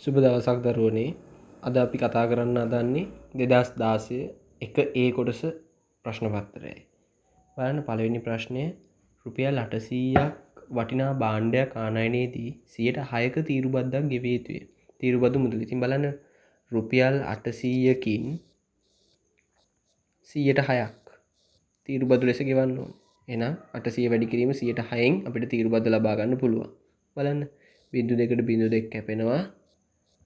සුබ දවසක් දරුවනේ. අද අපි කතා කරන්න හදන්නේ 2016 1A කොටස ප්‍රශ්න පත්‍රයයි. බලන්න පළවෙනි ප්‍රශ්නය රුපියල් 800ක් වටිනා භාණ්ඩයක් ආනයනයේදී 6%ක තීරුබද්දක් ගෙවිය යුතුය. තීරුබදු මුදල. ඉතින් බලන්න රුපියල් 800කින් 106ක් තීරුබදු ලෙස ගෙවන්න ඕන. එහෙනම් 800 වැඩි කිරීම 106න් අපිට තීරුබද්ද ලබා ගන්න පුළුවන්. බලන්න 0.2ට 0.2 කැපෙනවා.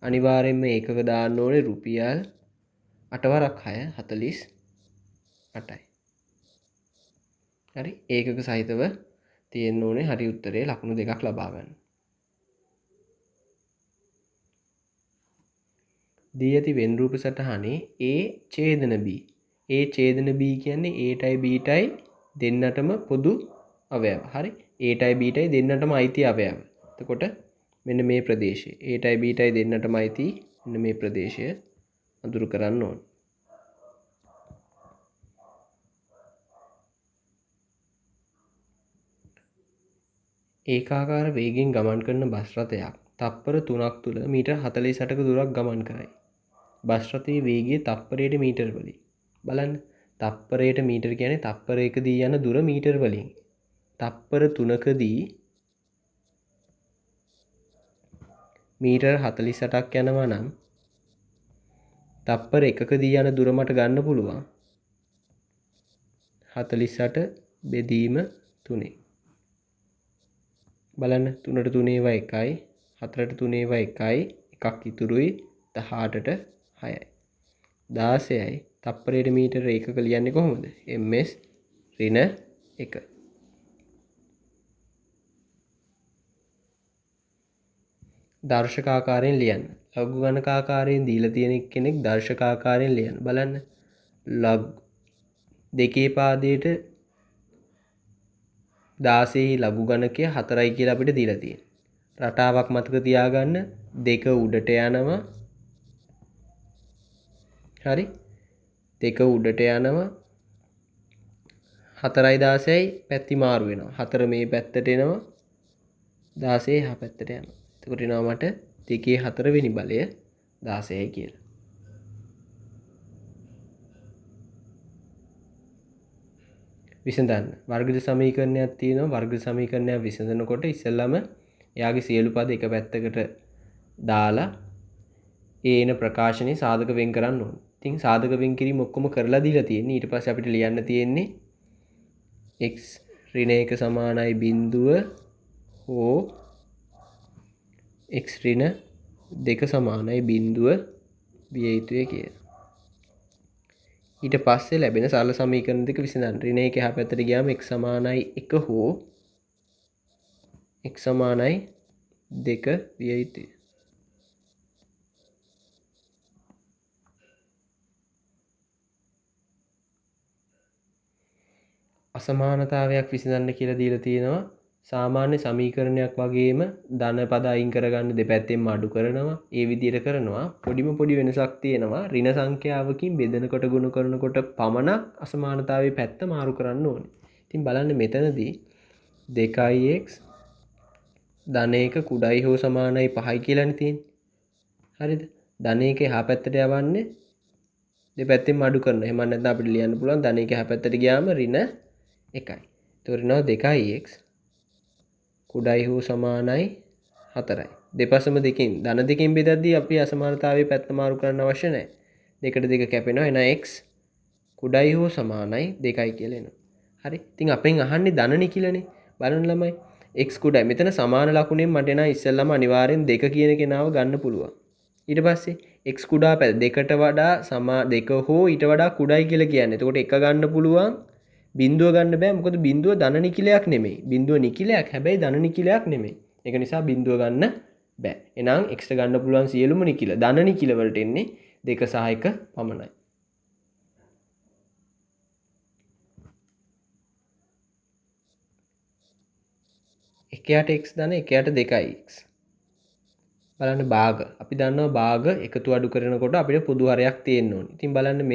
අනිවාර්යෙන්ම ඒකක දාන්න ඕනේ රුපියල් 8 වරක් 6 48යි. හරි ඒකක සහිතව තියෙන්න ඕනේ හරි උත්තරේ ලකුණු දෙකක් ලබා ගන්න. දී ඇති වෙන් රූප සටහනේ A ඡේදන B. A ඡේදන B කියන්නේ A ටයි B ටයි දෙන්නටම පොදු අවයව. හරි A ටයි B ටයි දෙන්නටම අයිති අවයව. එතකොට මෙන්න මේ ප්‍රදේශය A ටයි B ටයි දෙන්නටම අයිති මෙන්න මේ ප්‍රදේශය අඳුරු කරන්න ඕන. ඒකාකාර වේගයෙන් ගමන් කරන බස් රථයක් තප්පර 3ක් තුල මීටර් 48ක දුරක් ගමන් කරයි. බස් රථයේ වේගය තප්පරයට මීටර වලින්. බලන්න තප්පරයට මීටර කියන්නේ තප්පරයකදී යන දුර මීටර වලින්. තප්පර 3කදී මීටර් 48ක් යනවා නම් තප්පර 1කදී යන දුර මට ගන්න පුළුවන් 48 බෙදීම 3. බලන්න 3ට 3 ඒවා 1යි 4ට 3 ඒවා 1යි එකක් ඉතුරුයි 18ට 6යි 16යි තප්පරයට මීටර ඒකක ලියන්නේ කොහොමද ms ඍණ 1. දර්ශකාකාරයෙන් ලියන්න. ලඝු ගණකාකාරයෙන් දීලා තියෙන කෙනෙක් දර්ශකාකාරයෙන් ලියන්න. බලන්න දෙකේ පාදයට 16 ලඝු ගණකය 4යි කියලා අපිට දීලා තියෙනවා. රටාවක් මතක තියාගන්න දෙක උඩට යනවා. හරි දෙක උඩට යනවා 4යි 16යි පැති මාරු වෙනවා. 4 මේ පැත්තට එනවා 16 එහා පැත්තට යනවා. එතකොට එනවා මට 2 වෙනි බලය 16යි කියලා. විසඳන්න. වර්ග සමීකරණයක් තියෙනවා. වර්ග සමීකරණයක් විසඳනකොට ඉස්සෙල්ලාම එයාගේ සියලු පද එක පැත්තකට දාලා ඒන ප්‍රකාශනයේ සාධක වෙන් කරන්න ඕනේ. ඉතින් සාධක වෙන් කිරීම ඔක්කොම කරලා දීලා තියෙන්නේ. ඊට පස්සේ අපිට ලියන්න තියෙන්නේ x ඍණ 1 සමානයි බිඳුව හෝ x ඍණ 2 සමානයි බිඳුව විය යුතුය කියලා. ඊට පස්සේ ලැබෙන සරල සමීකරණ දෙක විසඳන්න. ඍණ 1 එහා පැත්තට ගියාම x සමානයි 1 හෝ x සමානයි 2 විය යුතුය. අසමානතාවයක් විසඳන්න කියලා දීලා තියෙනවා. සාමාන්‍ය සමීකරණයක් වගේම ධන පද අයින් කරගන්න දෙපැත්තෙන්ම අඩු කරනවා. ඒ විදිහට කරනවා. පොඩි වෙනසක් තියෙනවා. ඍණ සංඛ්‍යාවකින් බෙදනකොට ගුණ කරනකොට පමණක් අසමානතාවයේ පැත්ත මාරු කරන්න ඕනේ. ඉතින් බලන්න මෙතනදී 2x ධන 1 කුඩයි හෝ සමානයි 5යි කියලානේ තියෙන්නේ. හරිද? ධන 1 එහා පැත්තට යවන්නේ දෙපැත්තෙන්ම අඩු කරනවා. එහෙම නැත්නම් අපිට ලියන්න පුළුවන් ධන 1 එහා පැත්තට ගියාම ඍණ 1යි. එතකොට එනවා 2x කුඩයි හෝ සමානයි 4යි. දෙපසම දෙකෙන් ධන දෙකෙන් බෙදද්දී අපි අසමානතාවයේ පැත්ත මාරු කරන්න අවශ්‍ය නැහැ. දෙකට දෙක කැපෙනවා. එන x කුඩයි හෝ සමානයි 2යි කියලා එනවා. හරි. ඉතින් අපෙන් අහන්නේ ධනනේ කියලානේ. බලන්න ළමයි. x කුඩයි. මෙතන සමාන ලකුණෙන් මට එනවා ඉස්සෙල්ලාම අනිවාර්යෙන් 2 කියන කෙනාව ගන්න පුළුවන්. ඊට පස්සේ x කුඩා පැත්ත දෙකට වඩා දෙක හෝ ඊට වඩා කුඩයි කියලා කියන්නේ. එතකොට එක ගන්න පුළුවන්. බිඳුව ගන්න බෑ මොකද බිඳුව ධන නිකිලයක් නෙමෙයි. බිඳුව නිකිලයක් හැබැයි ධන නිකිලයක් නෙමෙයි. ඒක නිසා බිඳුව ගන්න බෑ. එහෙනම් x ට ගන්න පුළුවන් සියලුම නිකිල ධන නිකිල වලට එන්නේ 2 සහ 1 පමණයි. එකයට x ධන එකයට 2x. බලන්න භාග. අපි දන්නවා භාග එකතු අඩු කරනකොට අපිට පොදු හරයක් තියෙන්න ඕනේ. ඉතින් බලන්න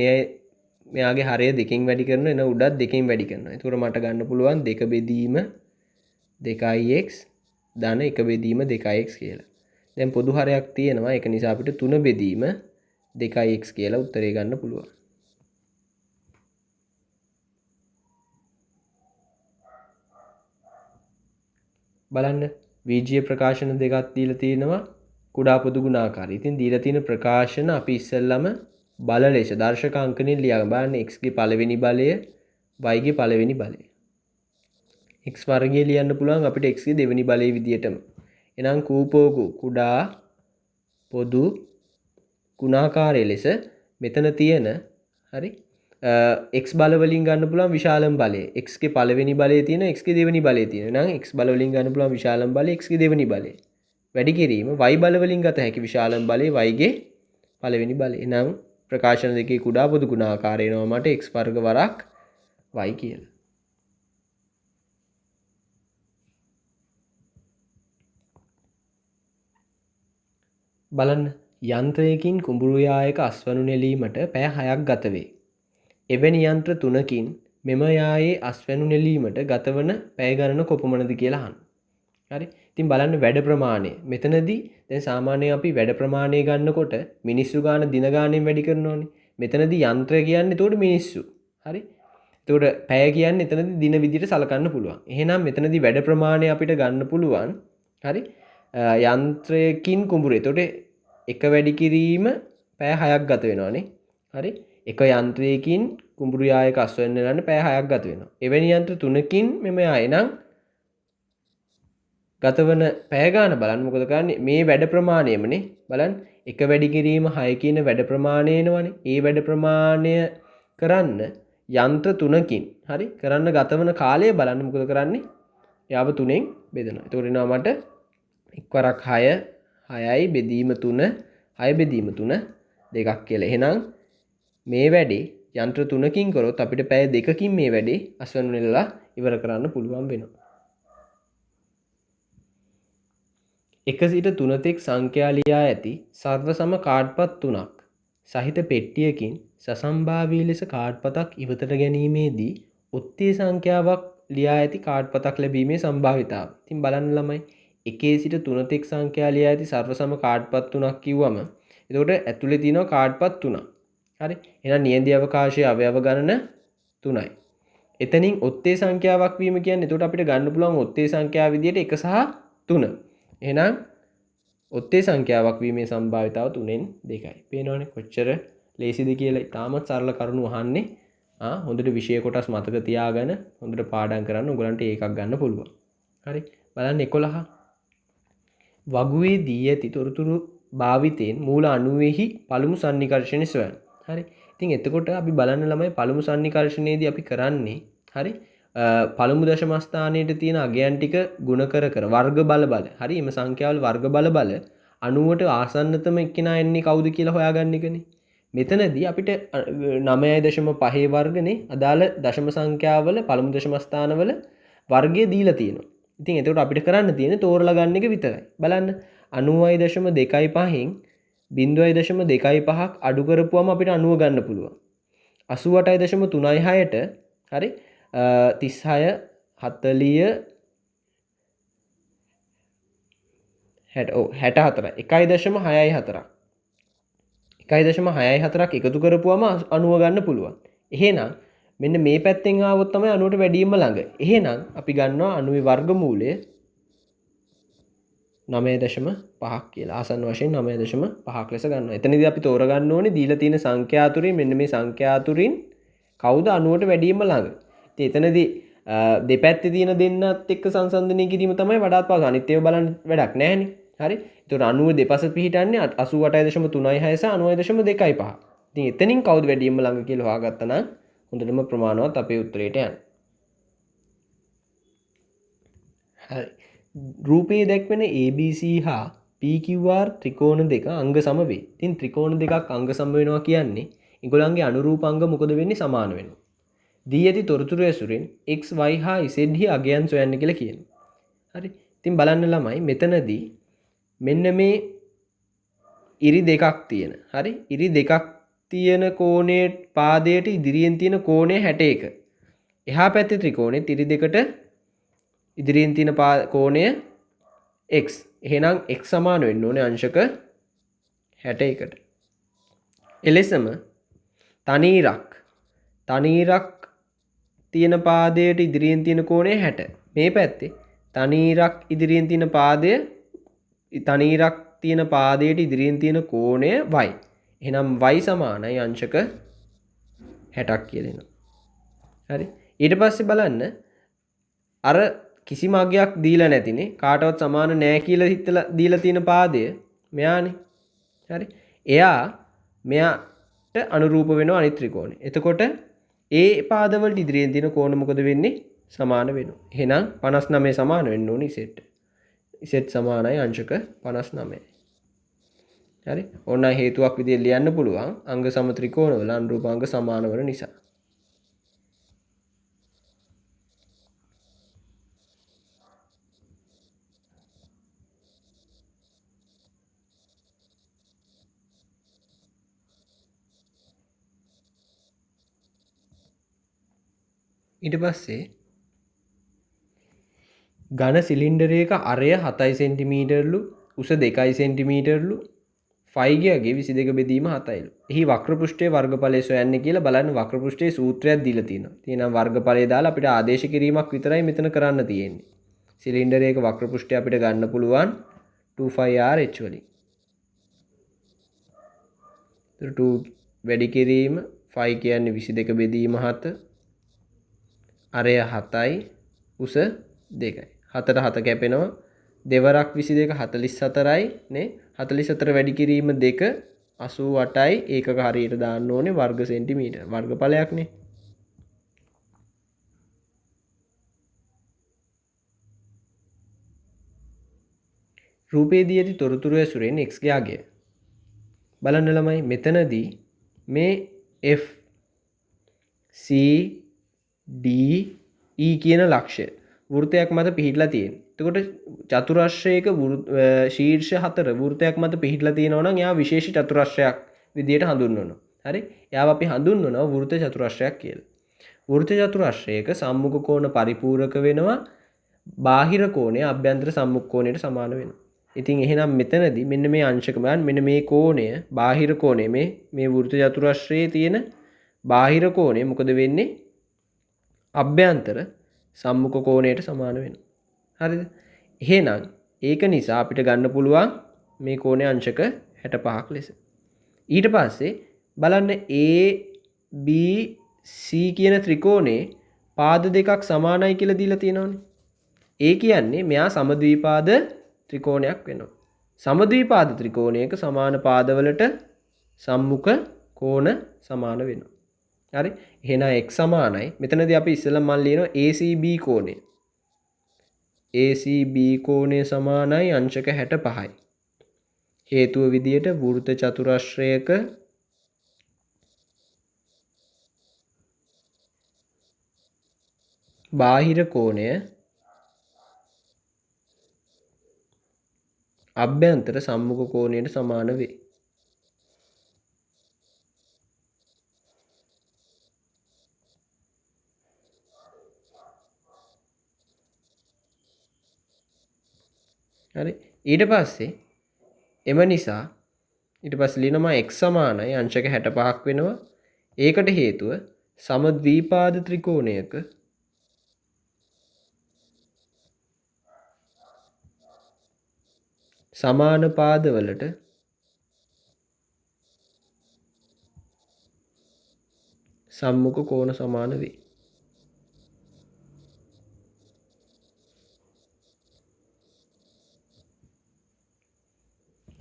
මෙයාගේ හරය දෙකෙන් වැඩි කරනවා එන උඩත් දෙකෙන් වැඩි කරනවා. ඒකට මට ගන්න පුළුවන් 2 බෙදීම 2x ධන 1 බෙදීම 2x කියලා. දැන් පොදු හරයක් තියෙනවා. ඒක නිසා අපිට 3 බෙදීම 2x කියලා උත්තරේ ගන්න පුළුවන්. බලන්න වීජීය ප්‍රකාශන දෙකක් දීලා තියෙනවා කුඩා පොදු ගුණාකාරය. ඉතින් දීලා තියෙන ප්‍රකාශන අපි ඉස්සෙල්ලම බල ලෙස දර්ශක අංකණයෙන් ලියාගන්න. බලන්න x ගේ පළවෙනි බලය y ගේ පළවෙනි බලය. x වර්ගය ලියන්න පුළුවන් අපිට x ගේ දෙවෙනි බලයේ විදියටම. එහෙනම් කූපෝගු කුඩා පොදු ගුණාකාරය ලෙස මෙතන තියෙන හරි x බල වලින් ගන්න පුළුවන් විශාලම බලය. x ගේ පළවෙනි බලයේ තියෙන x ගේ දෙවෙනි බලයේ තියෙන. එහෙනම් x බල වලින් ගන්න පුළුවන් විශාලම බලය x ගේ දෙවෙනි බලය. වැඩි කිරීම y බල වලින් ගත හැකි විශාලම බලය y ගේ පළවෙනි බලය. එහෙනම් ප්‍රකාශන දෙකේ කුඩා පොදු ගුණාකාරය එනවා මට x වර්ග වරක් y කියලා. බලන්න යන්ත්‍රයකින් කුඹුරු යායක අස්වනු නෙලීමට පැය 6ක් ගත වේ. එවැනි යන්ත්‍ර 3කින් මෙම යායේ අස්වැනු නෙලීමට ගතවන පැය ගණන කොපමණද කියලා අහන්න. හරි. ඉතින් බලන්න වැඩ ප්‍රමාණය. මෙතනදී දැන් සාමාන්‍යයෙන් අපි වැඩ ප්‍රමාණය ගන්නකොට මිනිස්සු ගාන දින ගානෙන් වැඩි කරනෝනේ. මෙතනදී යන්ත්‍රය කියන්නේ එතකොට මිනිස්සු. හරි. එතකොට පැය කියන්නේ එතනදී දින විදිහට සලකන්න පුළුවන්. එහෙනම් මෙතනදී වැඩ ප්‍රමාණය අපිට ගන්න පුළුවන්. හරි. යන්ත්‍රයකින් කුඹුරේ. එතකොට එක වැඩි කිරීම පැය 6ක් ගත වෙනවානේ. හරි. එක යන්ත්‍රයකින් කුඹුරු යායක අස්වැන්න නෙලන්න පැය 6ක් ගත වෙනවා. එවැනි යන්ත්‍ර 3කින් මෙම යාය නම් ගතවන පැය ගාන බලන්න මොකද කරන්නේ මේ වැඩ ප්‍රමාණයමනේ. බලන්න එක වැඩි කිරීම 6 කියන වැඩ ප්‍රමාණය එනවනේ. ඒ වැඩ ප්‍රමාණය කරන්න යන්ත්‍ර 3කින් හරි කරන්න ගතවන කාලය බලන්න මොකද කරන්නේ? යාව 3ෙන් බෙදනවා. එතකොට එනවා මට එක්වරක් 6 6යි බෙදීම 3 6 බෙදීම 3 2ක් කියලා. එහෙනම් මේ වැඩේ යන්ත්‍ර 3කින් කරොත් අපිට පැය 2කින් මේ වැඩේ අස්වැන්නු නෙලලා ඉවර කරන්න පුළුවන් වෙනවා. 1 සිට 3 තෙක් සංඛ්‍යා ලියා ඇති සර්ව සම කාඩ්පත් 3ක් සහිත පෙට්ටියකින් සසම්භාවී ලෙස කාඩ්පතක් ඉවතට ගැනීමේදී ඔත්තේ සංඛ්‍යාවක් ලියා ඇති කාඩ්පතක් ලැබීමේ සම්භාවිතාව. ඉතින් බලන්න ළමයි 1 සිට 3 තෙක් සංඛ්‍යා ලියා ඇති සර්ව සම කාඩ්පත් 3ක් කිව්වම එතකොට ඇතුලේ තියෙනවා කාඩ්පත් 3ක්. හරි. එහෙනම් නියැදි අවකාශයේ අවයව ගණන 3යි. එතනින් ඔත්තේ සංඛ්‍යාවක් වීම කියන්නේ එතකොට අපිට ගන්න පුළුවන් ඔත්තේ සංඛ්‍යාව විදියට 1 සහ 3. එහෙනම් ඔත්තේ සංඛ්‍යාවක් වීමේ සම්භාවිතාව 3න් 2යි. පේනවනේ කොච්චර ලේසිද කියලා. ඉතාමත් සරල කරුණු අහන්නේ. හොඳට විෂය කොටස් මතක තියාගෙන හොඳට පාඩම් කරන්න ඔයගලන්ට ඒකක් ගන්න පුළුවන්. හරි. බලන්න 11. වගුවේ දී ඇති තොරතුරු භාවිතයෙන් මූල අණුවෙහි පළමු සන්නිකර්ෂණය සොයන්න. හරි. ඉතින් එතකොට අපි බලන්න ළමයි පළමු සන්නිකර්ෂණයේදී අපි කරන්නේ හරි පළමු දශම ස්ථානයේ තියෙන අගයන් ටික ගුණ කර වර්ග බල හරි එම සංඛ්‍යාවල වර්ග බල 90ට ආසන්නතම එක්කෙනා එන්නේ කවුද කියලා හොයාගන්න එකනේ. මෙතනදී අපිට 9.5 වර්ගනේ අදාළ දශම සංඛ්‍යාවල පළමු දශම ස්ථානවල වර්ගය දීලා තියෙනවා. ඉතින් එතකොට අපිට කරන්න තියෙන්නේ තෝරලා ගන්න එක විතරයි. බලන්න 90.25න් 0.25ක් අඩු කරපුවම අපිට 90 ගන්න පුළුවන්. 88.36ට හරි 36 40 64 1.64ක් 1.64ක් එකතු කරපුවම 90 ගන්න පුළුවන්. එහෙනම් මෙන්න මේ පැත්තෙන් ආවොත් තමයි 90ට වැඩිම ළඟ. එහෙනම් අපි ගන්නවා 90 වර්ගමූලය 9.5ක් කියලා. ආසන්න වශයෙන් 9.5ක් ලෙස ගන්නවා. එතනදී අපි තෝරගන්න ඕනේ දීලා තියෙන සංඛ්‍යා අතුරින් මෙන්න මේ සංඛ්‍යා අතුරින් කවුද 90ට වැඩිම ළඟ. ඉතින් එතනදී දෙපැත්තේ තියෙන දෙන්නත් එක්ක සංසන්දනය කිරීම තමයි වඩාත් පහසු. අනිත් ඒවා බලන්න වැඩක් නැහැනේ. හරි. ඒතකොට 90 දෙපස පිහිටන්නේ 88.36 සහ 90.25. ඉතින් එතනින් කවුද වැඩිම ළඟ කියලා හොයාගත්තා නම් හොඳටම ප්‍රමාණවත් අපේ උත්තරයට යන්න. හරි. රූපයේ දැක්වෙන ABC හා PQR ත්‍රිකෝණ දෙක අංග සම වේ. ඉතින් ත්‍රිකෝණ දෙකක් අංග සම වෙනවා කියන්නේ ඒගොල්ලන්ගේ අනුරූප අංග මොකද වෙන්නේ සමාන වෙනවා. දී ඇති තොරතුරු ඇසුරින් x y හා z හි අගයන් සොයන්න කියලා කියනවා. හරි. ඉතින් බලන්න ළමයි මෙතනදී මෙන්න මේ ඉරි දෙකක් තියෙන. හරි. ඉරි දෙකක් තියෙන කෝණයේ පාදයට ඉදිරියෙන් තියෙන කෝණය 61. එහා පැත්තේ ත්‍රිකෝණෙත් ඉරි දෙකට ඉදිරියෙන් තියෙන කෝණය x. එහෙනම් x සමාන වෙන්න ඕනේ අංශක 61ට. එලෙසම තනීරක් තියෙන පාදයට ඉදිරියෙන් තියෙන කෝණය 60. මේ පැත්තේ තනීරක් ඉදිරියෙන් තියෙන තනීරක් තියෙන පාදයට ඉදිරියෙන් තියෙන කෝණය y. එහෙනම් y සමානයි අංශක 60ක් කියලා එනවා. හරි. ඊට පස්සේ බලන්න අර කිසිම අගයක් දීලා නැතිනේ කාටවත් සමාන නෑ කියලා හිතලා දීලා තියෙන පාදය මෙයානේ. හරි. එයා මෙයාට අනුරූප වෙනවා අනිත් ත්‍රිකෝණය. එතකොට ඒ පාදවලට ඉදිරියෙන් තියෙන කෝණ මොකද වෙන්නේ? සමාන වෙනවා. එහෙනම් 59 සමාන වෙන්න ඕනේ ඉසෙට්. ඉසෙට් සමානයි අංශක 59යි. හරි. ඕන හේතුවක් විදිහට ලියන්න පුළුවන් අංග සම ත්‍රිකෝණවල අනුරූපාංග සමාන වන නිසා. ඊට පස්සේ ඝන සිලින්ඩරයක අරය 7 සෙන්ටිමීටර්ලු උස 2 සෙන්ටිමීටර්ලු ෆයිගයගේ 22 බෙදීම 7යිලු. එහි වක්‍ර පෘෂ්ඨයේ වර්ගඵලය සොයන්න කියලා බලන්න වක්‍ර පෘෂ්ඨයේ සූත්‍රයක් දීලා තියෙනවා. තියෙනවා වර්ගඵලය දාලා අපිට ආදේශ කිරීමක් විතරයි මෙතන කරන්න තියෙන්නේ. සිලින්ඩරයක වක්‍ර පෘෂ්ඨය අපිට ගන්න පුළුවන් 2πr/h වලින්. 2 වැඩි කිරීම 5 කියන්නේ 22 බෙදීම 7 අරය 7යි උස 2යි. 7ට 7 කැපෙනවා. දෙවරක් 22 44යි නේ. 44 වැඩි කිරීම 2 88යි. ඒකක හරියට දාන්න ඕනේ වර්ග සෙන්ටිමීටර්. වර්ගඵලයක් නේ. රූපයේදී ඇති තොරතුරු ඇසුරෙන් x ගේ අගය. බලන්න ළමයි මෙතනදී මේ F C D E කියන ලක්ෂ්‍ය වෘත්තයක් මත පිහිටලා තියෙනවා. එතකොට චතුරස්‍රයක ශීර්ෂ 4 වෘත්තයක් මත පිහිටලා තියෙනවා නම් එයා විශේෂ චතුරස්‍රයක් විදියට හඳුන්වනවා. හරි? එයාව අපි හඳුන්වනවා වෘත්ත චතුරස්‍රයක් කියලා. වෘත්ත චතුරස්‍රයක සම්මුඛ කෝණ පරිපූරක වෙනවා බාහිර කෝණය අභ්‍යන්තර සම්මුඛ කෝණයට සමාන වෙනවා. ඉතින් එහෙනම් මෙතනදී මෙන්න මේ අංශක බලන්න මෙන්න මේ කෝණය බාහිර කෝණය මේ වෘත්ත චතුරස්‍රයේ තියෙන බාහිර කෝණය මොකද වෙන්නේ? අභ්‍යන්තර සම්මුඛ කෝණයට සමාන වෙනවා. හරිද? එහෙනම් ඒක නිසා අපිට ගන්න පුළුවන් මේ කෝණය අංශක 65ක් ලෙස. ඊට පස්සේ බලන්න ABC කියන ත්‍රිකෝණේ පාද දෙකක් සමානයි කියලා දීලා තියෙනවනේ. ඒ කියන්නේ මෙයා සමද්විපාද ත්‍රිකෝණයක් වෙනවා. සමද්විපාද ත්‍රිකෝණයක සමාන පාදවලට සම්මුඛ කෝණ සමාන වෙනවා. හරි? එහෙනම් x සමානයි. මෙතනදී අපි ඉස්සෙල්ලා මම ලියනවා ACB කෝණය. ACB කෝණය සමානයි අංශක 65යි. හේතුව විදියට වෘත්ත චතුරස්‍රයක බාහිර කෝණය අභ්‍යන්තර සම්මුඛ කෝණයට සමාන වේ. හරි. ඊට පස්සේ එම නිසා ඊට පස්සේ ලියනවා x සමානයි අංශක 65ක් වෙනවා. ඒකට හේතුව සමද්විපාද ත්‍රිකෝණයක සමාන පාදවලට සම්මුඛ කෝණ සමාන වේ.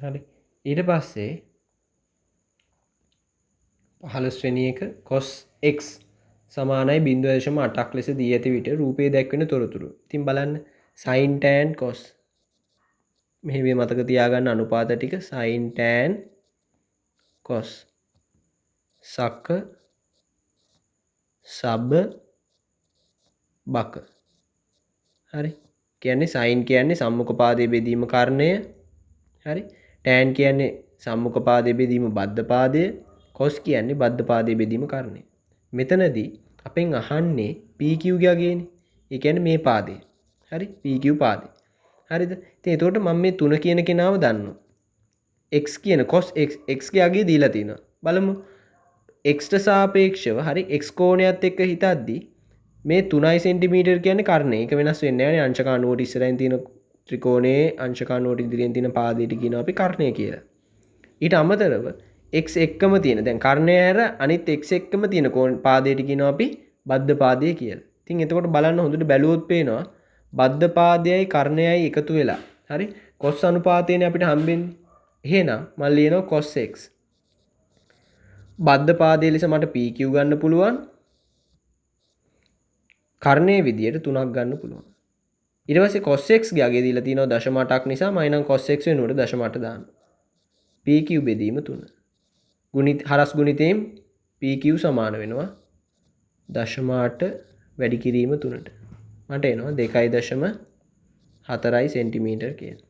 හරි. ඊට පස්සේ 15 වෙනි එක cos x සමානයි 0.8ක් ලෙස දී ඇති විට රූපයේ දැක්වෙන තොරතුරු. ඉතින් බලන්න sin tan cos මෙහි මේ මතක තියාගන්න අනුපාත ටික sin tan cos සක සබ බක. හරි. කියන්නේ sin කියන්නේ සම්මුඛ පාදයේ බෙදීම කර්ණය. හරි. tan කියන්නේ සම්මුඛ පාදයේ බෙදීම බද්ධ පාදය. cos කියන්නේ බද්ධ පාදයේ බෙදීම කර්ණය. මෙතනදී අපෙන් අහන්නේ PQ ගේ අගයනේ. ඒ කියන්නේ මේ පාදේ. හරි? PQ පාදේ. හරිද? ඉතින් එතකොට මම මේ 3 කියන කෙනාව දන්නවා. x කියන cos x ගේ අගය දීලා තිනවා. බලමු. x ට සාපේක්ෂව හරි x කෝණයත් එක්ක හිතද්දී මේ 3 සෙන්ටිමීටර් කියන්නේ කර්ණය. ඒක වෙනස් වෙන්නේ නැහැ නේ. අංශක 90ට ඉස්සරහින් තියෙන ත්‍රිකෝණයේ අංශක 90ට ඉදිරියෙන් තියෙන පාදයට කියනවා අපි කර්ණය කියලා. ඊට අමතරව x එක්කම තියෙන දැන් කර්ණය හැර අනිත් x එක්කම තියෙන පාදයට කියනවා අපි බද්ධ පාදය කියලා. ඉතින් එතකොට බලන්න හොඳට බැලුවොත් පේනවා බද්ධ පාදයයි කර්ණයයි එකතු වෙලා. හරි? cos අනුපාතයනේ අපිට හම්බෙන්නේ. එහෙනම් මම ලියනවා cos x. බද්ධ පාදයේ ලෙස මට PQ ගන්න පුළුවන්. කර්ණයේ විදියට 3ක් ගන්න පුළුවන්. ඊට පස්සේ cos x ගේ අගය දීලා තියෙනවා 0.8ක් නිසා මම නම් cos x වෙනුවට 0.8 දානවා. PQ බෙදීම 3. හරස් ගුණිතයෙන් PQ සමාන වෙනවා 0.8 වැඩි කිරීම 3ට. මට එනවා 2.4 සෙන්ටිමීටර් කියලා.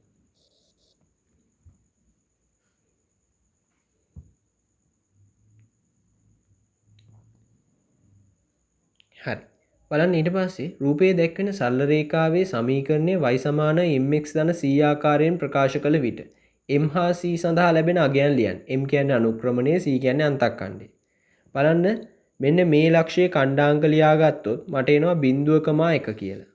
හරි. බලන්න ඊට පස්සේ රූපයේ දැක්වෙන සරල රේඛාවේ සමීකරණය y සමාන mx ධන c ආකාරයෙන් ප්‍රකාශ කළ විට m හා c සඳහා ලැබෙන අගයන් ලියන්න. m කියන්නේ අනුක්‍රමණය, c කියන්නේ අන්තක්ඛණ්ඩය. බලන්න මෙන්න මේ ලක්ෂයේ ඛණ්ඩාංක ලියාගත්තොත් මට එනවා 0.1 කියලා.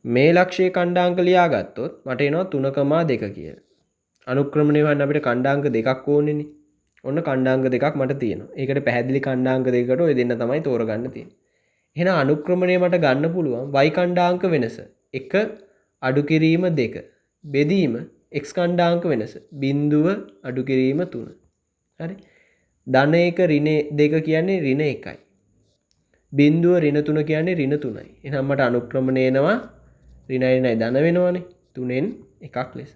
මේ ලක්ෂයේ ඛණ්ඩාංක ලියාගත්තොත් මට එනවා 3.2 කියලා. අනුක්‍රමණය වන්න අපිට ඛණ්ඩාංක දෙකක් ඕනේනේ. ඔන්න ඛණ්ඩාංක දෙකක් මට තියෙනවා. ඒකට පැහැදිලි ඛණ්ඩාංක දෙකකට ඔය දෙන්න තමයි තෝරගන්න තියෙන්නේ. එහෙනම් අනුක්‍රමණය මට ගන්න පුළුවන් y ඛණ්ඩාංක වෙනස 1 අඩු කිරීම 2 බෙදීම x ඛණ්ඩාංක වෙනස 0 අඩු කිරීම 3. හරි? ධන 1 ඍණ 2 කියන්නේ ඍණ 1යි. 0 ඍණ 3 කියන්නේ ඍණ 3යි. එහෙනම් මට අනුක්‍රමණය එනවා ඍණයි ධන වෙනවනේ 3න් එකක් ලෙස.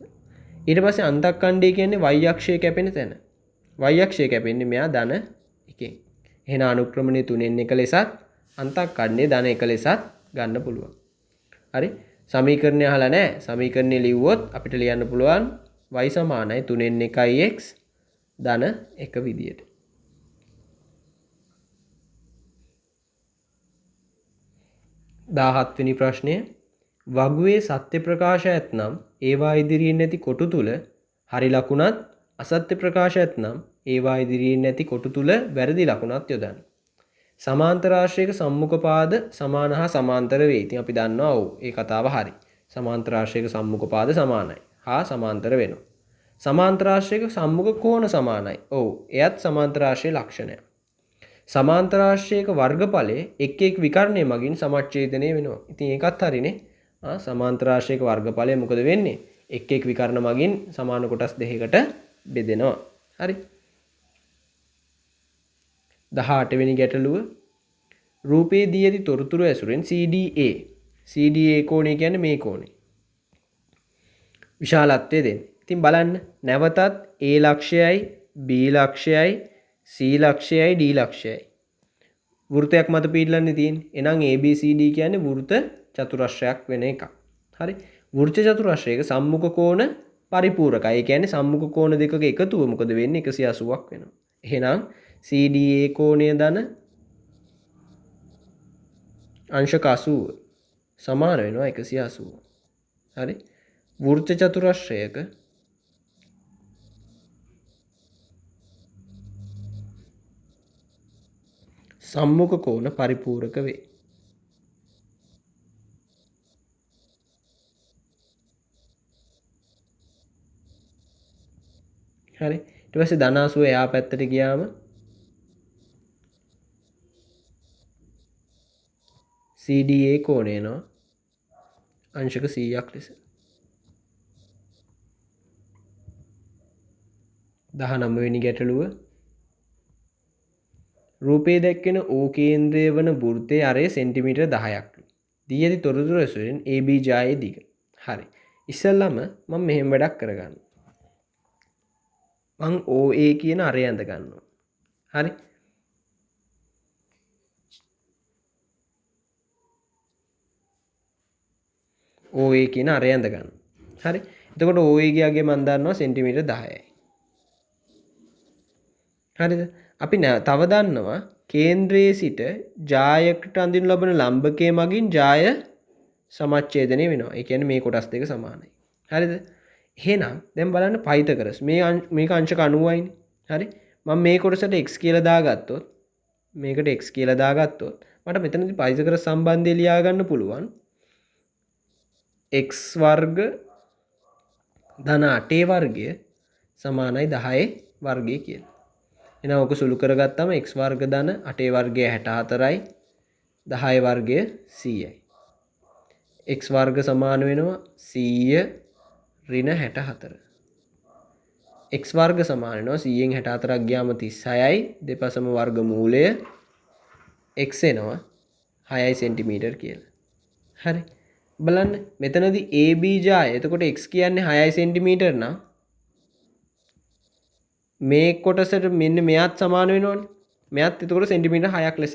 ඊට පස්සේ අන්තක්ඛණ්ඩය කියන්නේ y අක්ෂය කැපෙන තැන. y අක්ෂය කැපෙන්නේ මෙයා ධන 1කින්. එහෙනම් අනුක්‍රමණය 3න් එක ලෙසත් අන්තක්ඛණ්ඩය ධන 1 ලෙසත් ගන්න පුළුවන්. හරි? සමීකරණය අහලා නැහැ. සමීකරණය ලිව්වොත් අපිට ලියන්න පුළුවන් y සමානයි 3න් 1x ධන 1 විදියට. 17 වෙනි ප්‍රශ්නය වගුවේ සත්‍ය ප්‍රකාශ ඇතනම් ඒවා ඉදිරියෙන් නැති කොටු තුල හරි ලකුණත් අසත්‍ය ප්‍රකාශ ඇතනම් ඒවා ඉදිරියෙන් නැති කොටු තුල වැරදි ලකුණත් යොදන්න. සමාන්තර ආශ්‍රයක සම්මුඛ පාද සමාන හා සමාන්තර වේ. ඉතින් අපි දන්නවා ඔව් ඒ කතාව හරි. සමාන්තර ආශ්‍රයක සම්මුඛ පාද සමානයි හා සමාන්තර වෙනවා. සමාන්තර ආශ්‍රයක සම්මුඛ කෝණ සමානයි. ඔව් එයත් සමාන්තර ආශ්‍රයේ ලක්ෂණයක්. සමාන්තර ආශ්‍රයක වර්ගඵලයේ එක් එක් විකර්ණය මගින් සමච්ඡේදනය වෙනවා. ඉතින් ඒකත් හරිනේ. සමාන්තර ආශ්‍රයක වර්ගඵලය මොකද වෙන්නේ? එක් එක් විකර්ණ මගින් සමාන කොටස් දෙකකට බෙදෙනවා. හරි. 18 වෙනි ගැටලුව රූපයේ දී ඇති තොරතුරු ඇසුරෙන් CDA CDA කෝණය කියන්නේ මේ කෝණය. විශාලත්වය දෙන්න. ඉතින් බලන්න නැවතත් A ලක්ෂයයි B ලක්ෂයයි C ලක්ෂයයි D ලක්ෂයයි වෘත්තයක් මත පිටලන්නේ තියෙන්නේ. එහෙනම් ABCD කියන්නේ වෘත්ත චතුරස්‍රයක් වෙන එකක්. හරි. වෘත්ත චතුරස්‍රයක සම්මුඛ කෝණ පරිපූර්ණකයි. ඒ කියන්නේ සම්මුඛ කෝණ දෙකක එකතුව මොකද වෙන්නේ? 180ක් වෙනවා. එහෙනම් CDA කෝණය ධන අංශක 80 සමාන වෙනවා 180. හරි. වෘත්ත චතුරස්‍රයක සම්මුඛ කෝණ පරිපූර්ණක වේ. හරි. ඊට පස්සේ ධන 80 එහා පැත්තට ගියාම CDA කෝණය එනවා අංශක 100ක් ලෙස. 19 වෙනි ගැටලුව රූපයේ දැක්වෙන O කේන්ද්‍රය වන වෘත්තයේ අරය සෙන්ටිමීටර් 10ක්. දී ඇති තොරතුරු ඇසුරෙන් AB ජායේ දිග. හරි. ඉස්සෙල්ලාම මම මෙහෙම වැඩක් කරගන්නවා. මං OA කියන අරය ඇඳ ගන්නවා. හරි. OA කියන අරය ඇඳ ගන්නවා. හරි. එතකොට OA ගේ අගය මම දන්නවා සෙන්ටිමීටර් 10යි. හරිද? අපි තව දන්නවා කේන්ද්‍රයේ සිට ජායකට අඳිනු ලබන ලම්බකයේ මගින් ජාය සමච්ඡේදනය වෙනවා. ඒ කියන්නේ මේ කොටස් දෙක සමානයි. හරිද? එහෙනම් දැන් බලන්න පයිතගරස් මේක අංශක 90යිනේ. හරි? මම මේ කොටසට x කියලා දාගත්තොත් මේකට x කියලා දාගත්තොත් මට මෙතනදී පයිතගරස් සම්බන්ධය ලියා ගන්න පුළුවන්. x වර්ග ධන 8 වර්ගය සමානයි 10 වර්ගය කියලා. එහෙනම් ඔක සුළු කරගත්තම x වර්ග ධන 8 වර්ගය 64යි 10 වර්ගය 100යි. x වර්ග සමාන වෙනවා 100 ඍණ 64. x වර්ග සමාන වෙනවා 100න් 64ක් ගියාම 36යි දෙපසම වර්ග මූලය x එනවා 6 සෙන්ටිමීටර් කියලා. හරි. බලන්න මෙතනදී AB ජාය. එතකොට x කියන්නේ 6 සෙන්ටිමීටර් නම් මේ කොටසට මෙන්න මෙයාත් සමාන වෙනවනේ. මෙයාත් එතකොට සෙන්ටිමීටර් 6ක් ලෙස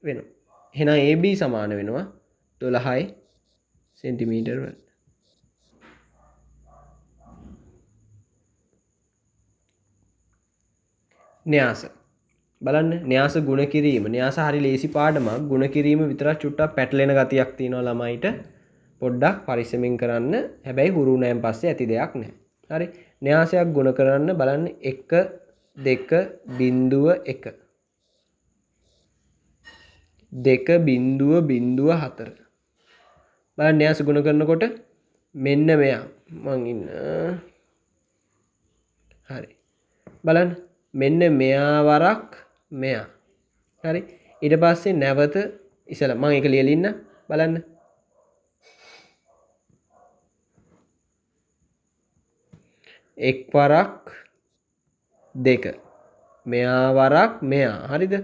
වෙනවා. එහෙනම් AB සමාන වෙනවා 12 සෙන්ටිමීටර් වලට. න්‍යාස බලන්න න්‍යාස ගුණ කිරීම න්‍යාස හරි ලේසි පාඩමක්. ගුණ කිරීම විතරක් චුට්ටක් පැටලෙන ගතියක් තියෙනවා ළමයිට. පොඩ්ඩක් පරිස්සමෙන් කරන්න. හැබැයි හුරු නෑන් පස්සේ ඇති දෙයක් නෑ. හරි. න්‍යාසයක් ගුණ කරන්න බලන්න 1 2 බිංදුව 1 2 බිංදුව බිංදුව 4 බලන්න න්‍යාස ගුණ කරනකොට මෙන්න මෙයා මං ඉන්න හරි බලන්න මෙන්න මෙයා වරක් මෙයා හරි ඊට පස්සේ නැවත ඉස්සලා මම ඒක ලියලා ඉන්න බලන්න එක් වරක් දෙක මෙයා වරක් මෙයා හරිද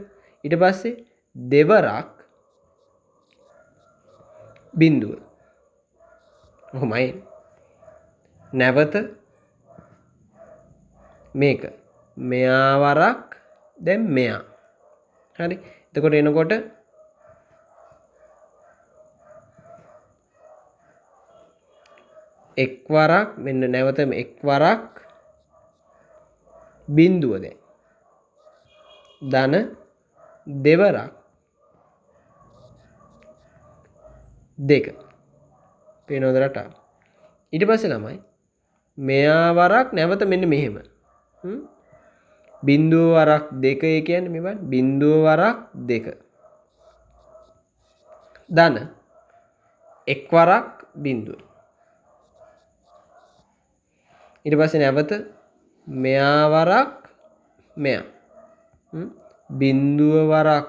ඊට පස්සේ දෙවරක් බිංදුව ඔහොමයි නැවත මේක මෙයා වරක් දැන් මෙයා හරි එතකොට එනකොට එක් වරක් මෙන්න නැවත එක් වරක් බිංදුව දැන් ධන දෙවරක් දෙක පේනවද රටාව ඊට පස්සේ ළමයි මෙයා වරක් නැවත මෙන්න මෙහෙම බිංදුව වරක් දෙක ඒ කියන්නේ මේ බලන්න බිංදුව වරක් දෙක ධන එක් වරක් බිංදුව ඊට පස්සේ නැවත මෙයා වරක් මෙයා බිංදුව වරක්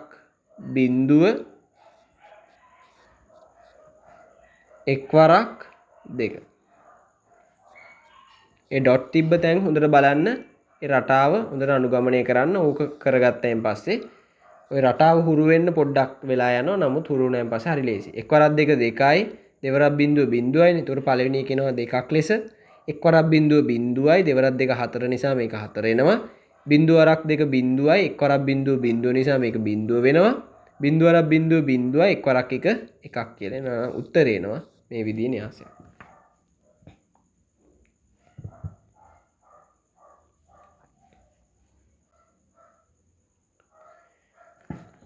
බිංදුව එක් වරක් දෙක ඒ ඩොට් තිබ්බ තැන් හොඳට බලන්න ඒ රටාව හොඳට අනුගමනය කරන්න ඕක කරගත්තයින් පස්සේ ඔය රටාව හුරු වෙන්න පොඩ්ඩක් වෙලා යනවා නමුත් හුරු වුණාන් පස්සේ හරි ලේසි එක් වරක් දෙක දෙකයි දෙවරක් බිංදුව බිංදුවයිනේ ඒතකොට පළවෙනි එක එනවා දෙකක් ලෙස එක් වරක් බිංදුව බිංදුවයි දෙවරක් දෙක හතර නිසා මේක හතර එනවා බිංදුව වරක් දෙක බිංදුවයි එක් වරක් බිංදුව බිංදුව නිසා මේක බිංදුව වෙනවා බිංදුව වරක් බිංදුව බිංදුවයි එක් වරක් එක එකක් කියලා උත්තරේ එනවා මේ විදිහේ න්‍යාසයක්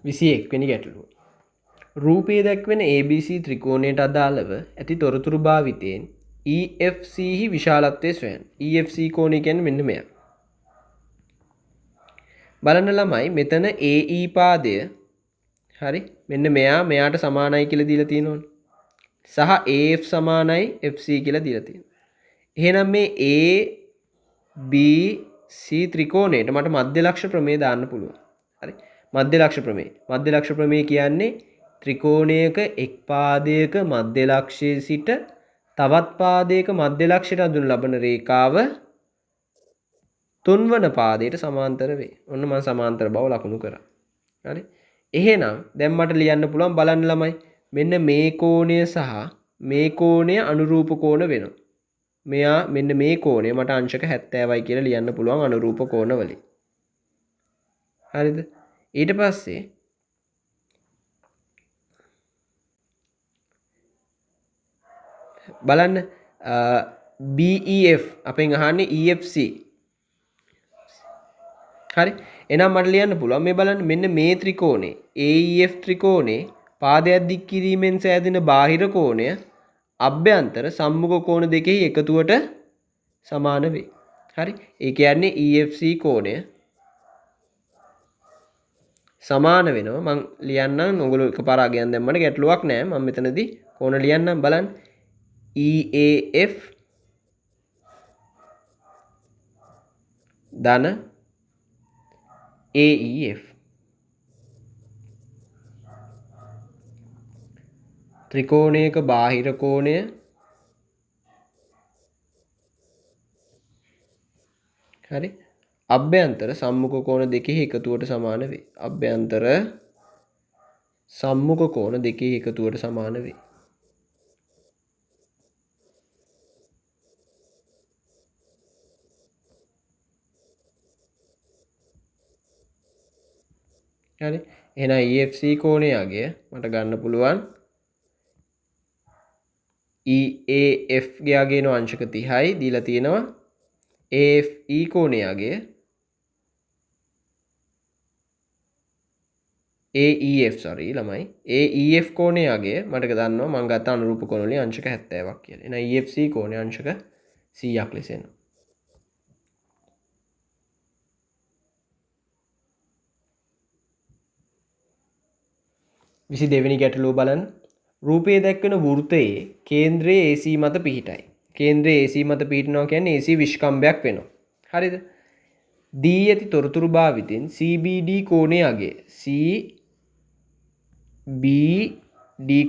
21 වෙනි ගැටලුව. රූපයේ දැක්වෙන ABC ත්‍රිකෝණයට අදාළව ඇති තොරතුරු භාවිතයෙන් EFC හි විශාලත්වය සොයන්න. EFC කෝණය කියන්නේ මෙන්න මෙයා. බලන්න ළමයි මෙතන AE පාදය හරි මෙන්න මෙයාට සමානයි කියලා දීලා තියෙනවනේ. සහ AF සමානයි FC කියලා දීලා තියෙනවා. එහෙනම් මේ ABC ත්‍රිකෝණයට මට මධ්‍ය ලක්ෂ ප්‍රමේය දාන්න පුළුවන්. හරි. මධ්‍ය ලක්ෂ ප්‍රමේය. මධ්‍ය ලක්ෂ ප්‍රමේය කියන්නේ ත්‍රිකෝණයක එක් පාදයක මධ්‍ය ලක්ෂයේ සිට තවත් පාදයක මධ්‍ය ලක්ෂයට අඳුන ලබන රේඛාව තුන්වන පාදයට සමාන්තර වේ. ඔන්න මම සමාන්තර බව ලකුණු කරා. හරි. එහෙනම් දැන් මට ලියන්න පුළුවන් බලන්න ළමයි. මෙන්න මේ කෝණය සහ මේ කෝණය අනුරූප කෝණ වෙනවා. මෙයා මෙන්න මේ කෝණය මට අංශක 70යි කියලා ලියන්න පුළුවන් අනුරූප කෝණ වලින්. හරිද? ඊට පස්සේ බලන්න BEF අපෙන් අහන්නේ EFC. හරි. එහෙනම් මට ලියන්න පුළුවන් මේ බලන්න මෙන්න මේ ත්‍රිකෝණේ AEF ත්‍රිකෝණේ පාදයක් දික් කිරීමෙන් සෑදෙන බාහිර කෝණය අභ්‍යන්තර සම්මුඛ කෝණ දෙකෙහි එකතුවට සමාන වේ. හරි. ඒ කියන්නේ EFC කෝණය සමාන වෙනවා. මම ලියන්නම්. ඔයගොල්ලෝ එකපාර අගයන් දැම්මම ගැටලුවක් නැහැ. මම මෙතනදී කෝණ ලියන්නම් බලන්න. EAF ධන AEF ත්‍රිකෝණයක බාහිර කෝණය හරි අභ්‍යන්තර සම්මුඛ කෝණ දෙකෙහි එකතුවට සමාන වේ. අභ්‍යන්තර සම්මුඛ කෝණ දෙකෙහි එකතුවට සමාන වේ. හරි. එහෙනම් EFC කෝණයගේ මට ගන්න පුළුවන් EAF ගේ න අංශක 30යි දීලා තියෙනවා. AFE කෝණයගේ ළමයි AEF කෝණයගේ මට දන්නවා මම ගත්ත අනුරූප කෝණ වලින් අංශක 70ක් කියලා. එහෙනම් EFC කෝණය අංශක 100ක් ලෙස එනවා. විසි දෙවෙනි ගැටලුව බලන්න. රූපයේ දැක්වෙන වෘත්තයේ කේන්ද්‍රයේ AC මත පිහිටයි. කේන්ද්‍රයේ AC මත පිහිටනවා කියන්නේ AC විශ්කම්භයක් වෙනවා. හරිද? දී ඇති තොරතුරු භාවිතින් CBD කෝණයේ අගය CBD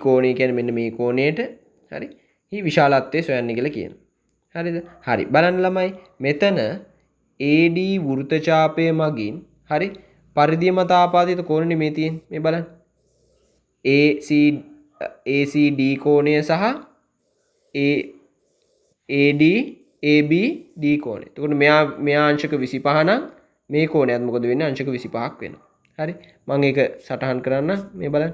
කෝණය කියන්නේ මෙන්න මේ කෝණයට හරි. හි විශාලත්වය සොයන්න කියලා කියනවා. හරිද? හරි. බලන්න ළමයි මෙතන AD වෘත්ත ඡාපය මගින් හරි පරිධිය මත ආපාදිත කෝණ නෙමෙයි තියෙන්නේ. මේ බලන්න. ACD කෝණය සහ AD ABD කෝණය. එතකොට මෙයා අංශක 25 නම් මේ කෝණයත් මොකද වෙන්නේ? අංශක 25ක් වෙනවා. හරි. මම ඒක සටහන් කරන්න මේ බලන්න.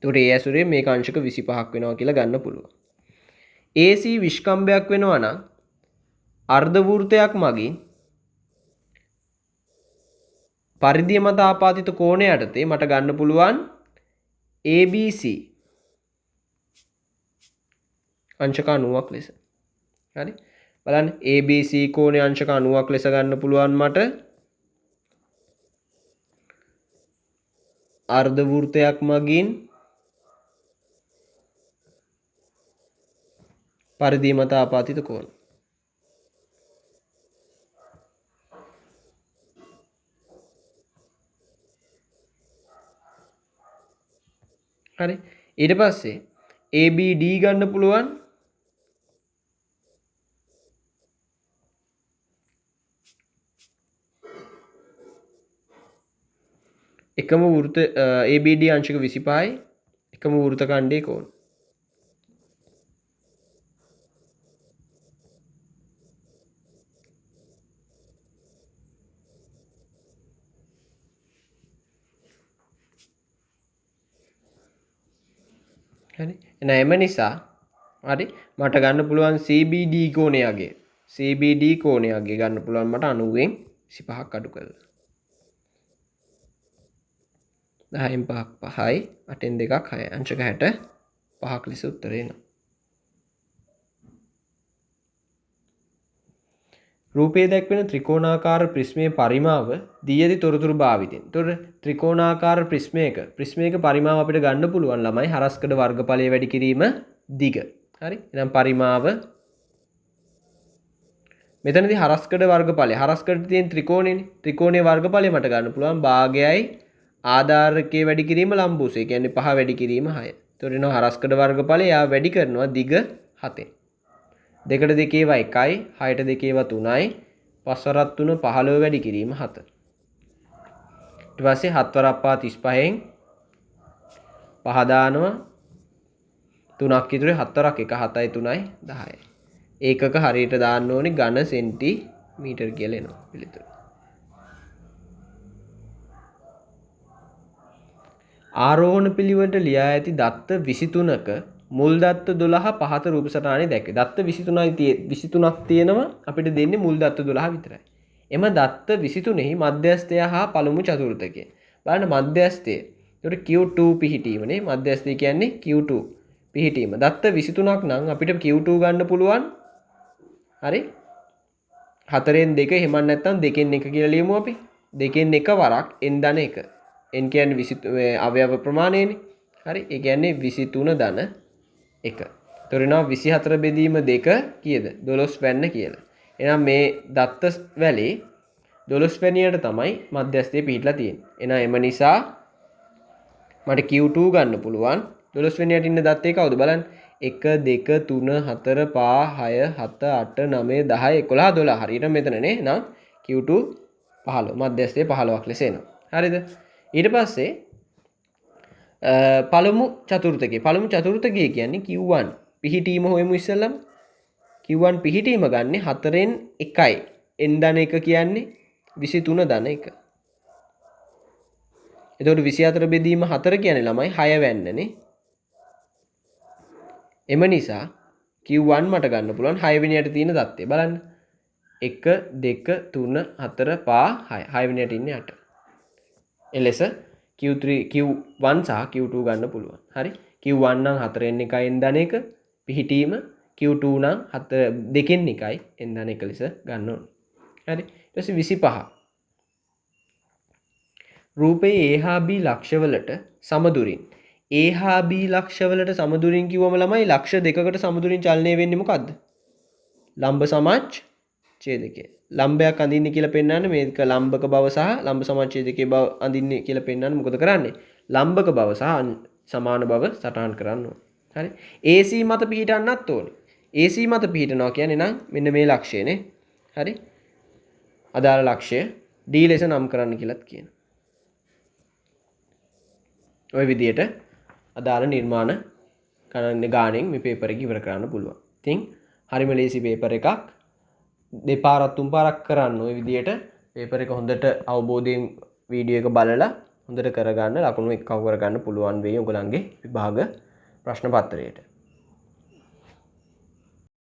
එතකොට ඒ ඇසුරේ මේක අංශක 25ක් වෙනවා කියලා ගන්න පුළුවන්. AC විශ්කම්භයක් වෙනවා නම් අර්ධ වෘත්තයක් මගින් පරිධිය මත ආපාදිත කෝණය යටතේ මට ගන්න පුළුවන් ABC අංශක 90ක් ලෙස. හරි. බලන්න ABC කෝණය අංශක 90ක් ලෙස ගන්න පුළුවන් මට අර්ධ වෘත්තයක් මගින් පරිධිය මත ආපාදිත කෝණ. හරි. ඊට පස්සේ ABD ගන්න පුළුවන් එකම වෘත්ත ABD අංශක 25යි එකම වෘත්ත ඛණ්ඩයේ කෝණ. හරි. එහෙනම් එම නිසා හරි මට ගන්න පුළුවන් CBD කෝණයගේ ගන්න පුළුවන් මට 90න් 25ක් අඩු කරලා. 10න් 5ක් 5යි 8න් 2ක් 6යි අංශක 65ක් ලෙස උත්තරේ එනවා. රූපයේ දැක්වෙන ත්‍රිකෝණාකාර ප්‍රිස්මයේ පරිමාව දී ඇති තොරතුරු භාවිතයෙන්. එතකොට ත්‍රිකෝණාකාර ප්‍රිස්මයක පරිමාව අපිට ගන්න පුළුවන් ළමයි හරස්කඩ වර්ගඵලය වැඩි කිරීම දිග. හරි. එහෙනම් පරිමාව මෙතනදී හරස්කඩ වර්ගඵලය හරස්කඩ තියෙන ත්‍රිකෝණයනේ. ත්‍රිකෝණයේ වර්ගඵලය මට ගන්න පුළුවන් භාගයයි ආධාරකයේ වැඩි කිරීම ලම්බුසය. කියන්නේ 5 වැඩි කිරීම 6. එතකොට එනවා හරස්කඩ වර්ගඵලය යා වැඩි කරනවා දිග 7. 2ට 2 ඒවා 1යි 6ට 2 ඒවා 3යි 5 වරක් 3 15 වැඩි කිරීම 7. ඊට පස්සේ 7 වරක් 5 35න් 5 දානවා 3ක් ඉතුරුයි 7 වරක් 1 7යි 3යි 10යි. ඒකක හරියට දාන්න ඕනේ ඝන සෙන්ටිමීටර් කියලා එනවා පිළිතුර. ආරෝහණ පිළිවෙලට ලියා ඇති දත්ත 23ක මුල් දත්ත 12 පහත රූප සටහනේ දැක්වේ. දත්ත 23ක් තියෙනවා අපිට දෙන්නේ මුල් දත්ත 12 විතරයි. එම දත්ත 23හි මධ්‍යස්ථය හා පළමු චතුර්ථකය. බලන්න මධ්‍යස්ථය. එතකොට Q2 පිහිටීමනේ මධ්‍යස්ථය කියන්නේ Q2 පිහිටීම. දත්ත 23ක් නම් අපිට Q2 ගන්න පුළුවන්. හරි? 4න් 2 එහෙම නැත්නම් 2න් 1 කියලා ලියමු අපි. 2න් 1 වරක් n ධන 1. n කියන්නේ 20 අවයව ප්‍රමාණයනේ. හරි? ඒ කියන්නේ 23 ධන 1. එතකොට 24 බෙදීම 2 කීයද? 12 වැන්න කියලා. එහෙනම් මේ දත්ත වැලේ 12 වැනියට තමයි මධ්‍යස්ථය පිහිටලා තියෙන්නේ. එහෙනම් එම නිසා මට Q2 ගන්න පුළුවන්. 12 වෙනියට ඉන්න දත්තේ කවුද බලන්න. 1 2 3 4 5 6 7 8 9 10 11 12 හරියට මෙතන නේ. නම් Q2 15 මධ්‍යස්ථය 15ක් ලෙස එනවා. හරිද? ඊට පස්සේ පළමු චතුර්ථකය කියන්නේ Q1 පිහිටීම හොයමු ඉස්සෙල්ලම. Q1 පිහිටීම ගන්නේ 4න් 1යි. n ධන 1 කියන්නේ 23 ධන 1. එතකොට 24 බෙදීම 4 කියන්නේ ළමයි 6 වැන්නනේ. එම නිසා Q1 මට ගන්න පුළුවන් 6 වෙනියට තියෙන දත්තේ බලන්න. 1 2 3 4 5 6. 6 වෙනියට ඉන්නේ 8. එලෙස Q1 සහ Q2 ගන්න පුළුවන්. හරි? Q1 නම් 4න් 1යි n ධන 1 පිහිටීම Q2 නම් 2න් 1යි n ධන 1 ලෙස ගන්න ඕනේ. හරි? ඊට පස්සේ 25 රූපයේ A හා B ලක්ෂවලට සමදුරින් A හා B ලක්ෂවලට සමදුරින් කිව්වම ළමයි ලක්ෂ දෙකකට සමදුරින් චලනය වෙන්නේ මොකද්ද? ලම්බ සමාජ ඡේදකය. ලම්බයක් අඳින්න කියලා පෙන්නන්නේ මේක ලම්බක බව සහ ලම්බ සමාජ ඡේදකයේ බව අඳින්නේ කියලා පෙන්නන්නේ මොකද කරන්නේ? ලම්බක බව සහ සමාන බව සටහන් කරන්න ඕනේ. හරි? AC මත පිහිටන්නත් ඕනේ. AC මත පිහිටනවා කියන්නේ නම් මෙන්න මේ ලක්ෂයනේ. හරි? අදාළ ලක්ෂය D ලෙස නම් කරන්න කියලාත් කියනවා. ඔය විදියට අදාළ නිර්මාණ ගානෙන් මේ පේපර් එක ඉවර කරන්න පුළුවන්. ඉතින් හරිම ලේසි පේපර් එකක්. දෙපාරක් තුන් පාරක් කරන්න ඔය විදියට පේපර් එක හොඳට අවබෝධයෙන් වීඩියෝ එක බලලා හොඳට කරගන්න ලකුණු එක්කව කරගන්න පුළුවන් වෙයි ඔයගලන්ගේ විභාග ප්‍රශ්න පත්‍රයට.